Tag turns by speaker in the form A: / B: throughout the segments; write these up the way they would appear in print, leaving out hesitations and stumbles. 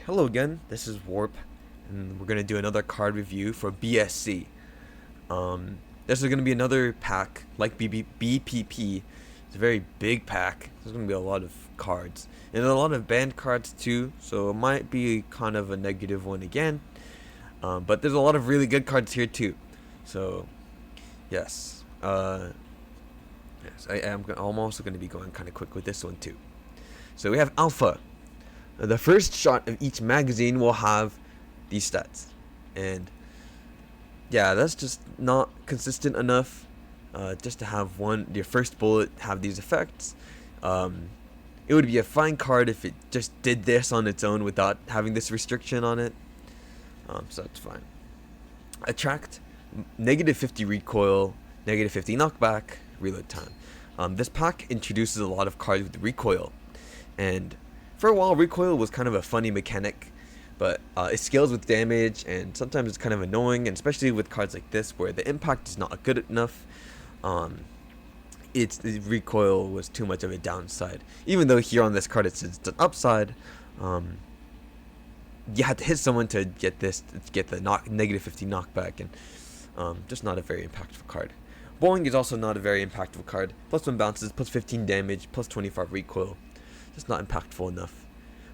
A: Hello again, this is Warp, and we're gonna do another card review for BSC. This is gonna be another pack, like BPP. It's a very big pack. There's gonna be a lot of cards, and a lot of banned cards too, so it might be kind of a negative one again. But there's a lot of really good cards here too. So, yes. I'm also gonna be going kind of quick with this one too. So we have Alpha. The first shot of each magazine will have these stats, and yeah, that's just not consistent enough. Just to have your first bullet have these effects. It would be a fine card if it just did this on its own without having this restriction on it. So that's fine. Attract, -50 recoil, -50 knockback, reload time. This pack introduces a lot of cards with recoil, and for a while, recoil was kind of a funny mechanic, but it scales with damage, and sometimes it's kind of annoying, and especially with cards like this, where the impact is not good enough. The recoil was too much of a downside. Even though here on this card it's an upside, you had to hit someone to get the -50 knockback, and just not a very impactful card. Bowling is also not a very impactful card. +1 bounces, +15 damage, +25 recoil. Just not impactful enough.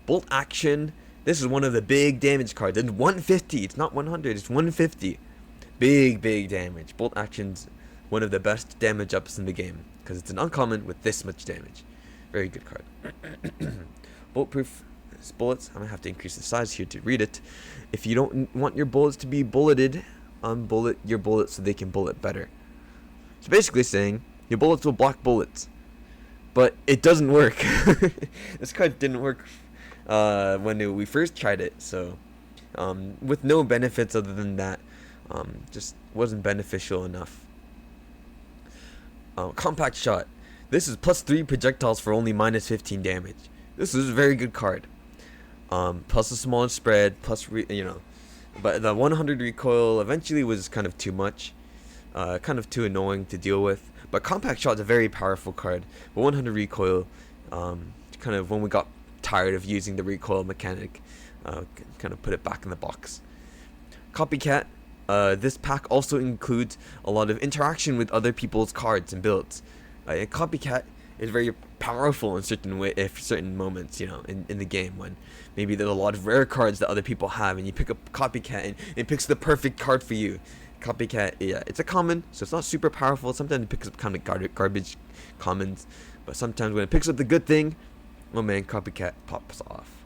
A: Bolt action. This is one of the big damage cards. And 150. It's not 100. It's 150. Big damage. Bolt action's one of the best damage ups in the game, because it's an uncommon with this much damage. Very good card. Bulletproof bullets. I'm gonna have to increase the size here to read it. If you don't want your bullets to be bulleted, unbullet your bullets so they can bullet better. So basically saying your bullets will block bullets. But it doesn't work. This card didn't work when we first tried it, so with no benefits other than that, just wasn't beneficial enough. Compact shot. This is +3 projectiles for only -15 damage. This is a very good card. Plus a smaller spread, but the 100 recoil eventually was kind of too much, kind of too annoying to deal with. But Compact Shot is a very powerful card. But 100 recoil, kind of when we got tired of using the recoil mechanic, kind of put it back in the box. Copycat. This pack also includes a lot of interaction with other people's cards and builds. Copycat is very powerful in certain moments, in the game, when maybe there's a lot of rare cards that other people have, and you pick up Copycat and it picks the perfect card for you. Copycat, yeah, it's a common, so it's not super powerful. Sometimes it picks up kind of garbage commons, but sometimes when it picks up the good thing, oh man, Copycat pops off.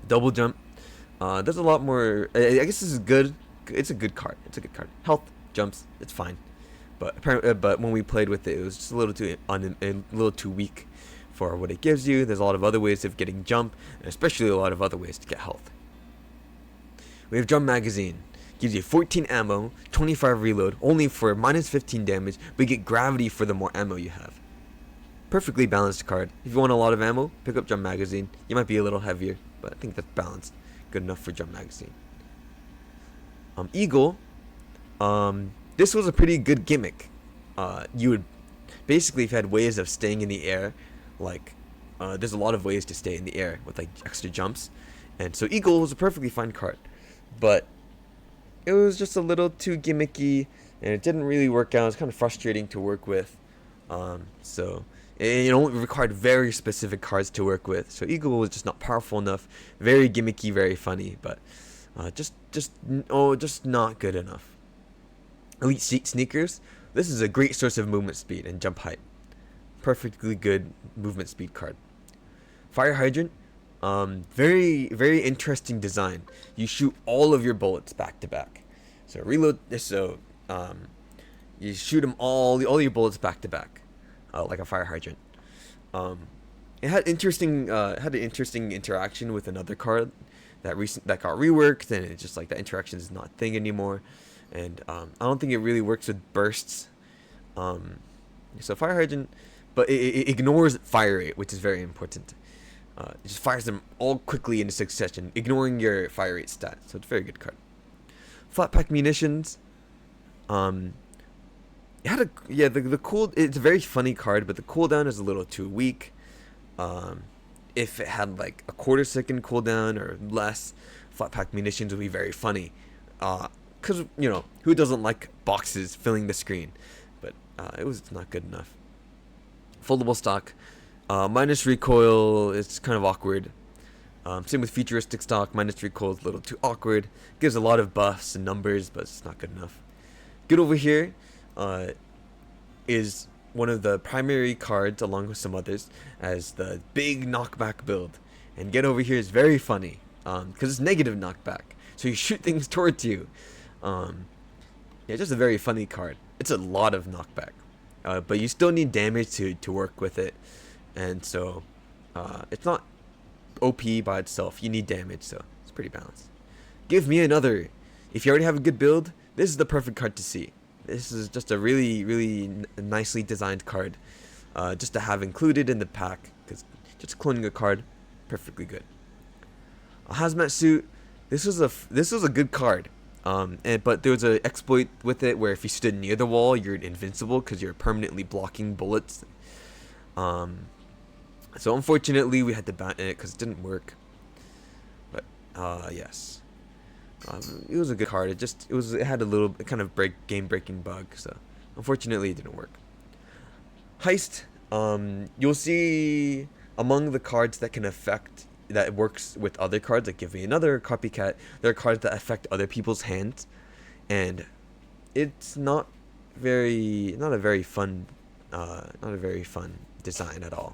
A: Double jump. There's a lot more. I guess this is good. It's a good card. Health jumps, it's fine, but apparently, but when we played with it, it was just a little too weak for what it gives you. There's a lot of other ways of getting jump, and especially a lot of other ways to get health. We have Drum Magazine. Gives you 14 ammo, 25 reload, only for -15 damage, but you get gravity for the more ammo you have. Perfectly balanced card. If you want a lot of ammo, pick up Drum Magazine. You might be a little heavier, but I think that's balanced. Good enough for Drum Magazine. Eagle. This was a pretty good gimmick. You would basically, if you had ways of staying in the air, like there's a lot of ways to stay in the air with like extra jumps, and so Eagle was a perfectly fine card, but it was just a little too gimmicky, and it didn't really work out. It was kind of frustrating to work with. So it only required very specific cards to work with. So Eagle was just not powerful enough. Very gimmicky, very funny, but just not good enough. Elite Sneakers. This is a great source of movement speed and jump height. Perfectly good movement speed card. Fire Hydrant. Very interesting design. You shoot all of your bullets back to back. So you shoot them all your bullets back to back, like a fire hydrant. It had an interesting interaction with another card that got reworked, and it's just like that interaction is not a thing anymore. And I don't think it really works with bursts. So fire hydrant, but it ignores fire rate, which is very important. It just fires them all quickly in succession, ignoring your fire rate stat. So it's a very good card. Flat pack munitions. It's a very funny card, but the cooldown is a little too weak. if it had like a quarter-second cooldown or less, flat pack munitions would be very funny. Because, who doesn't like boxes filling the screen? But it was not good enough. Foldable stock. Minus recoil is kind of awkward. Same with futuristic stock. Minus recoil is a little too awkward. Gives a lot of buffs and numbers, but it's not good enough. Get over here is one of the primary cards, along with some others, as the big knockback build. And get over here is very funny, because it's negative knockback, so you shoot things towards you. Just a very funny card. It's a lot of knockback, but you still need damage to work with it, and so it's not OP by itself. You need damage, so it's pretty balanced. Give me another. If you already have a good build, this is the perfect card to see. This is just a really nicely designed card, just to have included in the pack, because just cloning a card, perfectly good. A hazmat suit. This was a good card, but there was an exploit with it where if you stood near the wall, you're invincible because you're permanently blocking bullets. So unfortunately, we had to ban it because it didn't work. But yes. It was a good card. It had a little kind of game breaking bug, so unfortunately it didn't work. Heist. You'll see among the cards that can affect, that works with other cards, like give me another copycat. There are cards that affect other people's hands, and it's not a very fun design at all.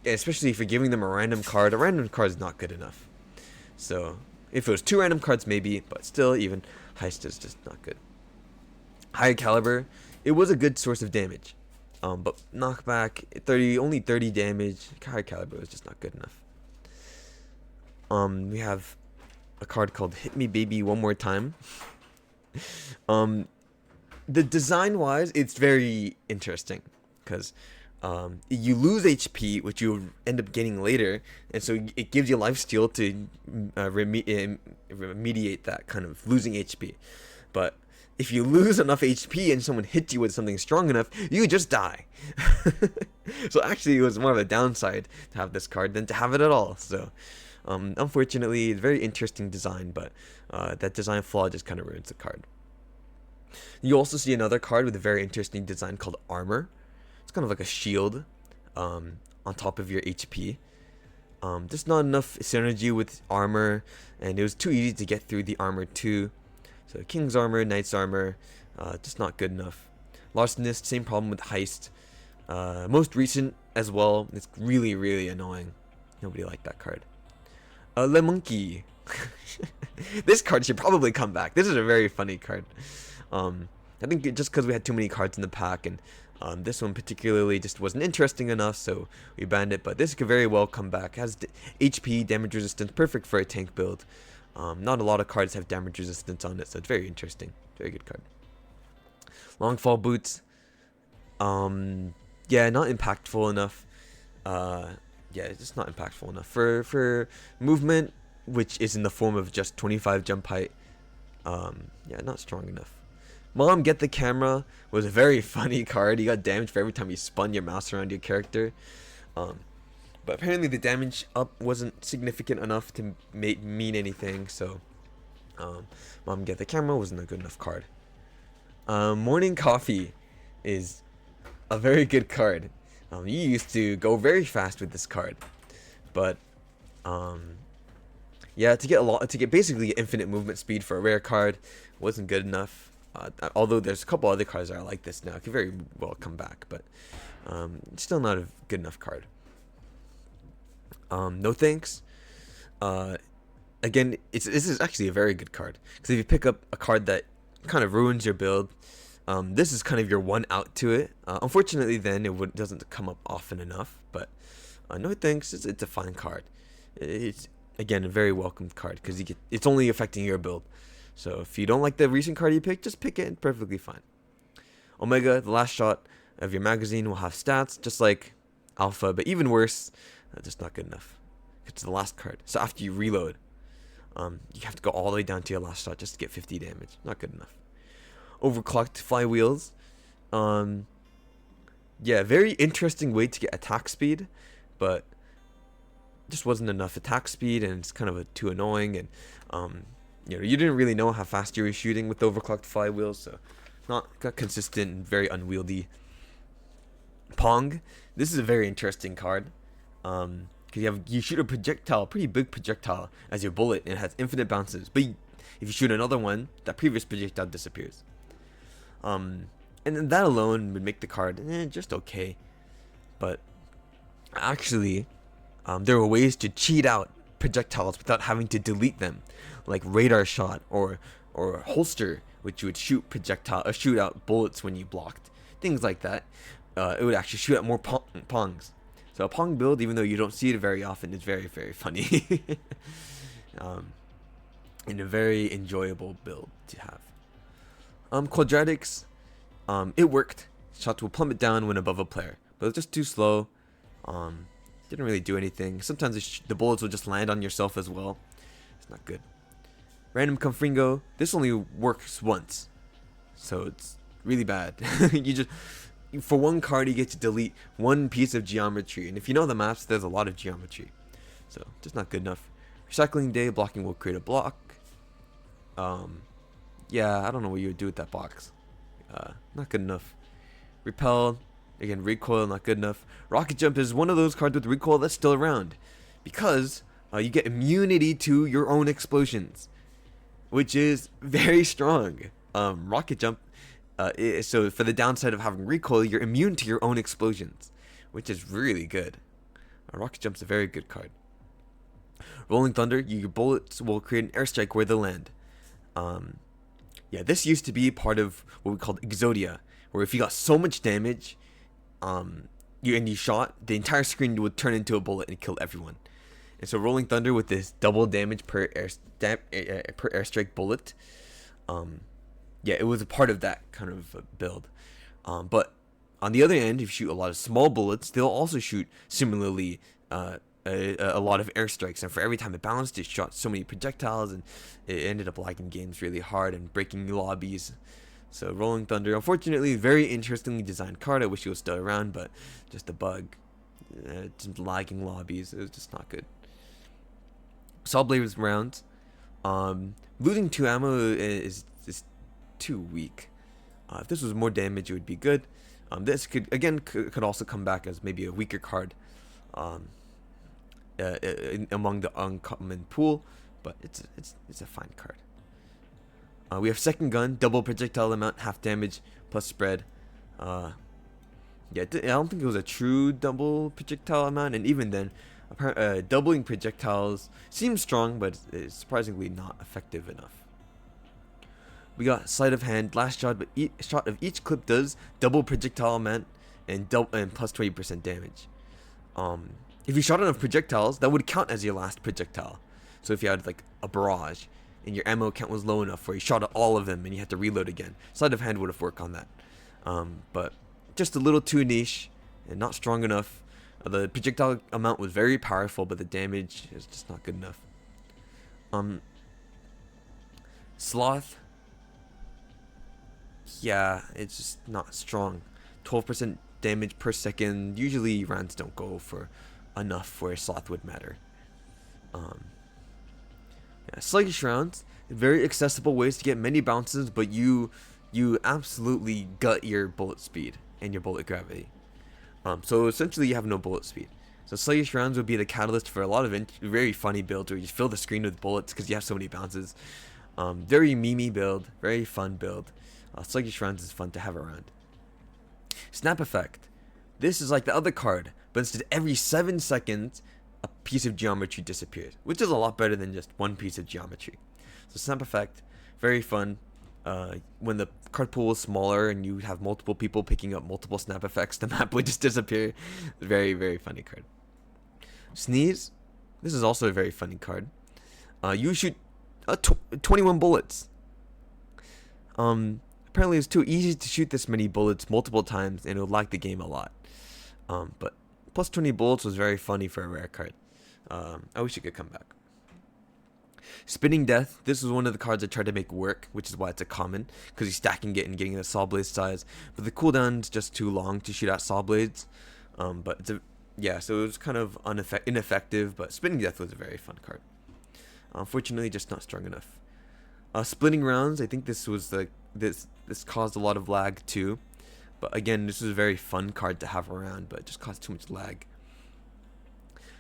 A: Especially if you're giving them a random card is not good enough. So if it was 2 random cards, maybe, but still, even Heist is just not good. High Caliber, it was a good source of damage, but knockback, only 30 damage. High Caliber was just not good enough. We have a card called Hit Me Baby One More Time. The design-wise, it's very interesting, because you lose HP, which you'll end up getting later, and so it gives you lifesteal to remediate that kind of losing HP. But if you lose enough HP and someone hits you with something strong enough, you just die. So actually, it was more of a downside to have this card than to have it at all. So unfortunately, it's a very interesting design, but that design flaw just kind of ruins the card. You also see another card with a very interesting design called Armor. It's kind of like a shield on top of your HP. There's not enough synergy with armor, and it was too easy to get through the armor too. So King's Armor, Knight's Armor, just not good enough. Larcenist, same problem with Heist. Most recent as well, it's really annoying. Nobody liked that card. Le Monkey. This card should probably come back. This is a very funny card. I think just because we had too many cards in the pack, and this one particularly just wasn't interesting enough, so we banned it. But this could very well come back. It has HP, damage resistance, perfect for a tank build. Not a lot of cards have damage resistance on it, so it's very interesting. Very good card. Longfall Boots. Yeah, not impactful enough. Yeah, it's just not impactful enough for movement, which is in the form of just 25 jump height. Yeah, not strong enough. Mom, Get the Camera was a very funny card. You got damage for every time you spun your mouse around your character. But apparently the damage up wasn't significant enough to mean anything. So Mom, Get the Camera wasn't a good enough card. Morning Coffee is a very good card. You used to go very fast with this card, but yeah, to get basically infinite movement speed for a rare card wasn't good enough. Although there's a couple other cards that are like this now, it could very well come back, but still not a good enough card. No Thanks. Again, this is actually a very good card, because if you pick up a card that kind of ruins your build, this is kind of your one out to it. Unfortunately, then it doesn't come up often enough, but No Thanks. It's a fine card. It's again a very welcome card, because it's only affecting your build. So if you don't like the recent card you picked, just pick it, perfectly fine. Omega, the last shot of your magazine, will have stats just like Alpha, but even worse, just not good enough. It's the last card. So after you reload, you have to go all the way down to your last shot just to get 50 damage. Not good enough. Overclocked Flywheels. Yeah, very interesting way to get attack speed, but just wasn't enough attack speed, and it's kind of too annoying. And you didn't really know how fast you were shooting with the overclocked flywheels, so not consistent and very unwieldy. Pong. This is a very interesting card. Because you shoot a projectile, pretty big projectile, as your bullet, and it has infinite bounces. But if you shoot another one, that previous projectile disappears. And then that alone would make the card just okay. But actually, there were ways to cheat out projectiles without having to delete them, like radar shot or holster, which you would shoot out bullets when you blocked, things like that. It would actually shoot out more pongs. So a Pong build, even though you don't see it very often, is very, very funny. And a very enjoyable build to have. Quadratics, it worked. Shots will plummet down when above a player, but it's just too slow. Didn't really do anything. Sometimes the bullets will just land on yourself as well. It's not good. Random Confringo, this only works once, so it's really bad. For one card, you get to delete one piece of geometry, and if you know the maps, there's a lot of geometry, so just not good enough. Recycling Day, blocking will create a block. Yeah, I don't know what you would do with that box. Not good enough. Repel, again, recoil, not good enough. Rocket Jump is one of those cards with recoil that's still around, because you get immunity to your own explosions, which is very strong. Rocket Jump. So for the downside of having recoil, you're immune to your own explosions, which is really good. Rocket Jump's a very good card. Rolling Thunder, your bullets will create an airstrike where they land. Yeah, this used to be part of what we called Exodia, where if you got so much damage, you shot, the entire screen would turn into a bullet and kill everyone. And so Rolling Thunder with this double damage per airstrike bullet, yeah, it was a part of that kind of build. But on the other end, if you shoot a lot of small bullets, they'll also shoot similarly a lot of airstrikes. And for every time it bounced, it shot so many projectiles, and it ended up lagging games really hard and breaking lobbies. So Rolling Thunder, unfortunately, very interestingly designed card. I wish it was still around, but just a bug. Just lagging lobbies. It was just not good. Saw Blades rounds. Losing 2 ammo is too weak. If this was more damage, it would be good. This could also come back as maybe a weaker card among the uncommon pool, but it's a fine card. We have Second Gun, double projectile amount, half damage plus spread. Yeah, I don't think it was a true double projectile amount, and even then, doubling projectiles seems strong, but it's surprisingly not effective enough. We got Sleight of Hand, last shot, but each shot of each clip does double projectile amount and plus 20% damage. If you shot enough projectiles, that would count as your last projectile. So if you had like a barrage and your ammo count was low enough where you shot at all of them and you had to reload again, Sleight of Hand would have worked on that. But just a little too niche and not strong enough. The projectile amount was very powerful, but the damage is just not good enough. Sloth. Yeah, it's just not strong. 12% damage per second. Usually rounds don't go for enough where Sloth would matter. Yeah, sluggish rounds, very accessible ways to get many bounces, but you absolutely gut your bullet speed and your bullet gravity. So essentially you have no bullet speed. So sluggish rounds would be the catalyst for a lot of very funny builds where you fill the screen with bullets because you have so many bounces. Very memey build, very fun build. Sluggish rounds is fun to have around. Snap Effect. This is like the other card, but instead every 7 seconds a piece of geometry disappears, which is a lot better than just one piece of geometry. So Snap Effect, very fun. When the card pool is smaller and you have multiple people picking up multiple snap effects, the map would just disappear. Very, very funny card. Sneeze. This is also a very funny card. You shoot 21 bullets. Apparently it's too easy to shoot this many bullets multiple times and it would lag the game a lot. But plus 20 bullets was very funny for a rare card. I wish it could come back. Spinning Death. This was one of the cards I tried to make work, which is why it's a common, because you're stacking it and getting a saw blade size. But the cooldown's just too long to shoot at saw blades. But yeah, so it was kind of ineffective, but Spinning Death was a very fun card. Unfortunately, just not strong enough. Splitting Rounds, I think this was this caused a lot of lag too. But again, this was a very fun card to have around, but it just caused too much lag.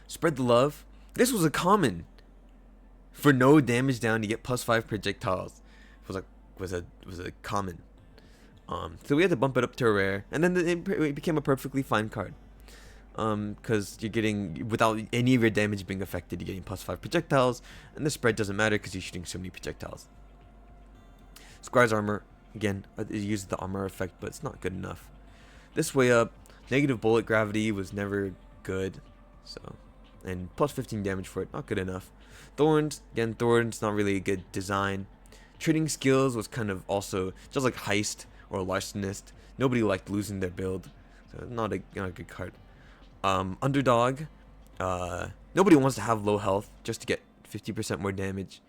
A: Spread the Love. This was a common. For no damage down, you get +5 projectiles. It was a common. So we had to bump it up to a rare, and then it became a perfectly fine card. Because you're getting, without any of your damage being affected, you're getting +5 projectiles, and the spread doesn't matter because you're shooting so many projectiles. Squire's Armor, again, it uses the armor effect, but it's not good enough. This Way Up, negative bullet gravity was never good, so, and +15 damage for it, not good enough. Thorns, again, Thorns, not really a good design. Trading Skills was kind of also just like Heist or Larcenist. Nobody liked losing their build, so not a good card. Underdog, nobody wants to have low health just to get 50% more damage,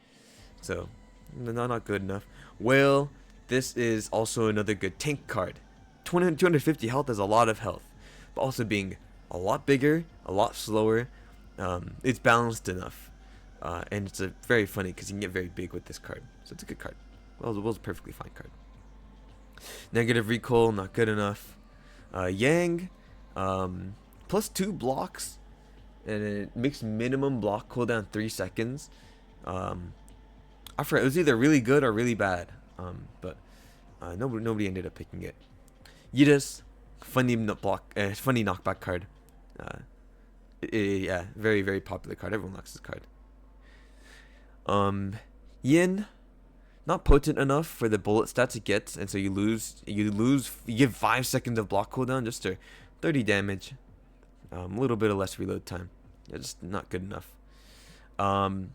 A: so not good enough. Whale, this is also another good tank card. 250 health is a lot of health, but also being a lot bigger, a lot slower. It's balanced enough, and it's a very funny because you can get very big with this card, so it's a good card. Whale's a perfectly fine card. Negative Recoil, not good enough. Yang, +2 blocks, and it makes minimum block cooldown 3 seconds. I forgot, it was either really good or really bad, but nobody ended up picking it. Yidus, funny knockback card. Yeah, very, very popular card. Everyone likes this card. Yin, not potent enough for the bullet stats it gets, and so you give 5 seconds of block cooldown just to 30 damage. A little bit of less reload time. Yeah, just not good enough. And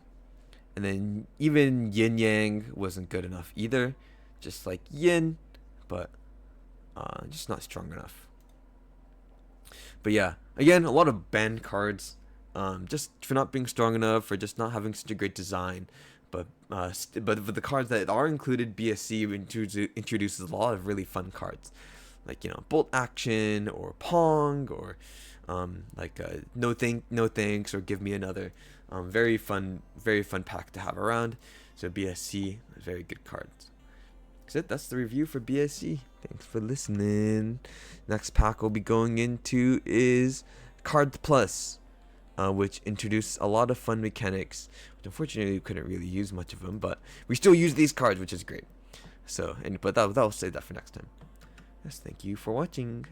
A: then even Yin Yang wasn't good enough either. Just like Yin, but just not strong enough. But yeah, again, a lot of banned cards, just for not being strong enough or just not having such a great design. But for the cards that are included, BSC introduces a lot of really fun cards, like Bolt Action or Pong or No Thanks or Give Me Another. Very fun pack to have around. So BSC, very good cards. That's the review for BSC. Thanks for listening. Next pack we'll be going into is Cards Plus, which introduced a lot of fun mechanics, which unfortunately we couldn't really use much of them, but we still use these cards, which is great. So, but I'll save that for next time. Yes, thank you for watching.